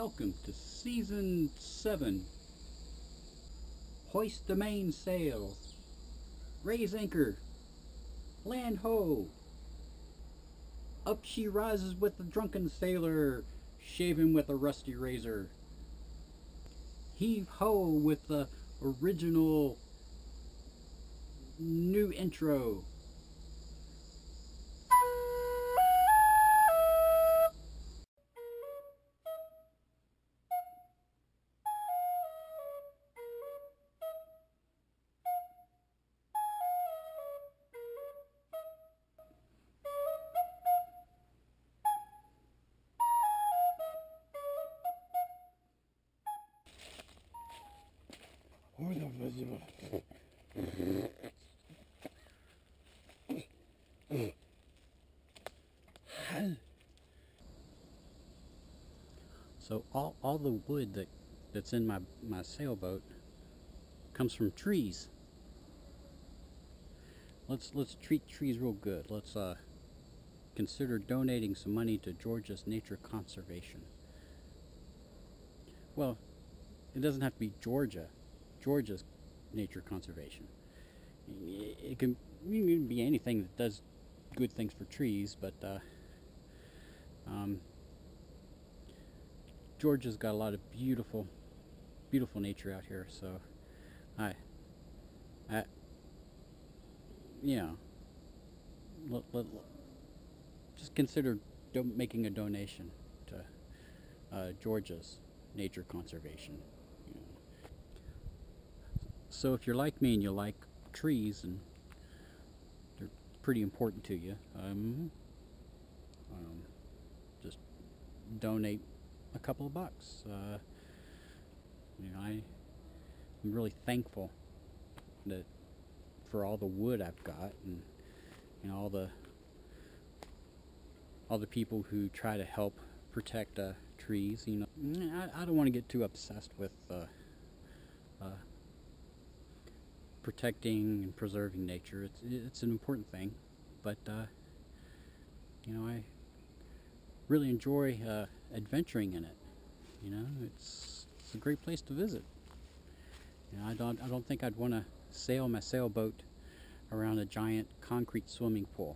Welcome to Season 7. Hoist the mainsail. Raise anchor. Land ho. Up she rises with the drunken sailor, shaven with a rusty razor. Heave ho with the original new intro. So all the wood that's in my sailboat comes from trees. Let's treat trees real good. Let's consider donating some money to Georgia's nature conservation. Well, it doesn't have to be Georgia's nature conservation. It can be anything that does good things for trees, but Georgia's got a lot of beautiful nature out here, so just consider making a donation to Georgia's nature conservation. So if you're like me and you like trees and they're pretty important to you, just donate a couple of bucks. I'm really thankful for all the wood I've got, and all the people who try to help protect trees. I don't want to get too obsessed with protecting and preserving nature. It's an important thing, but I really enjoy adventuring in it. It's a great place to visit. I don't think I'd want to sail my sailboat around a giant concrete swimming pool.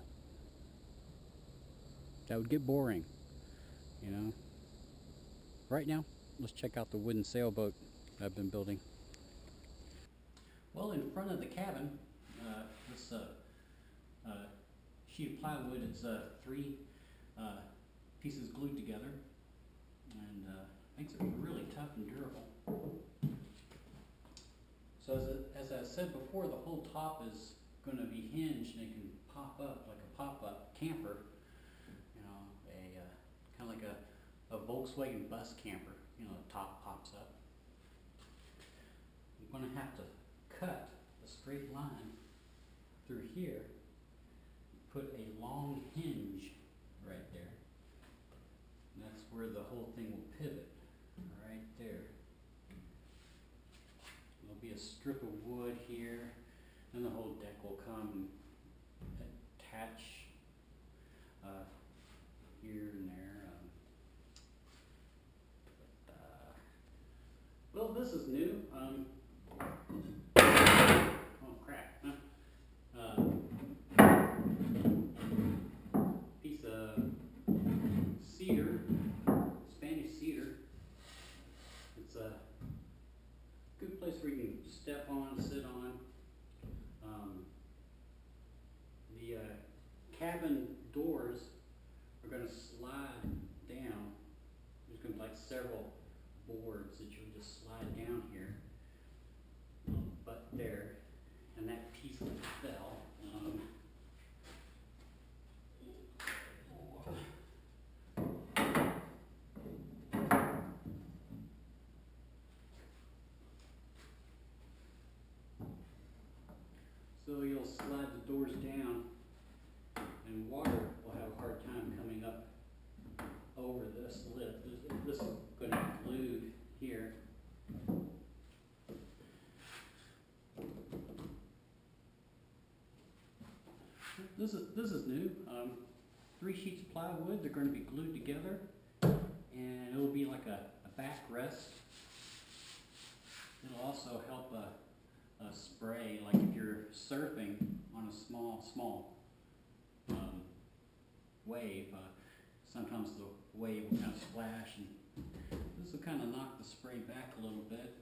That would get boring. Right now, let's check out the wooden sailboat I've been building. Well, in front of the cabin, this sheet of plywood, it's 3 pieces glued together, and makes it really tough and durable. So as I said before, the whole top is going to be hinged, and it can pop up like a pop-up camper. Kind of like a Volkswagen bus camper. The top pops up. I'm going to have to cut a straight line through here, put a long hinge right there, and that's where the whole thing will pivot, right there. There'll be a strip of wood here, and the whole deck will come attach here and there. Well, this is new. Oh crap! Piece of cedar, Spanish cedar. It's a good place where you can step on, sit on. The cabin doors are going to slide down. There's going to be like several boards that you'll just slide down here. But there, and that piece fell. So you'll slide the doors down, and water will have a hard time coming up over this lip. This is going to be glued here. This is new. 3 sheets of plywood. They're going to be glued together, and it'll be like a backrest. It'll also help a spray, like if you're surfing on a small wave. Sometimes the wave will kind of splash, and this will kind of knock the spray back a little bit.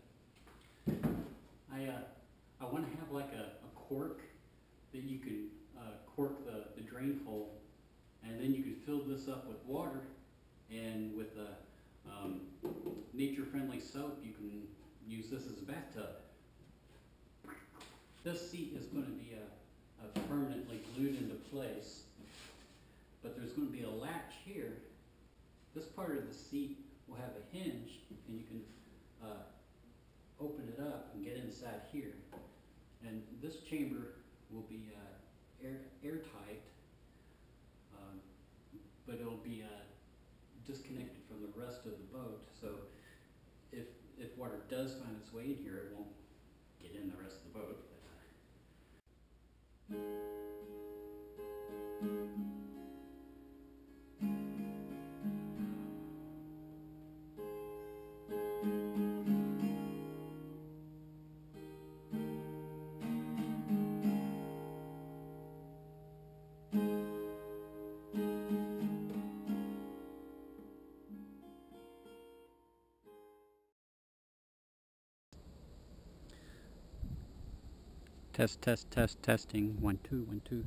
I want to have like a cork that you could cork the drain hole, and then you could fill this up with water, and with a nature-friendly soap, you can use this as a bathtub. This seat is going to be permanently glued into place, but there's going to be a latch here. This part of the seat will have a hinge, and you can open it up and get inside here. And this chamber will be airtight, but it'll be disconnected from the rest of the boat. So if water does find its way in here, it won't get in the rest of the boat. Testing. 1 2 1 2.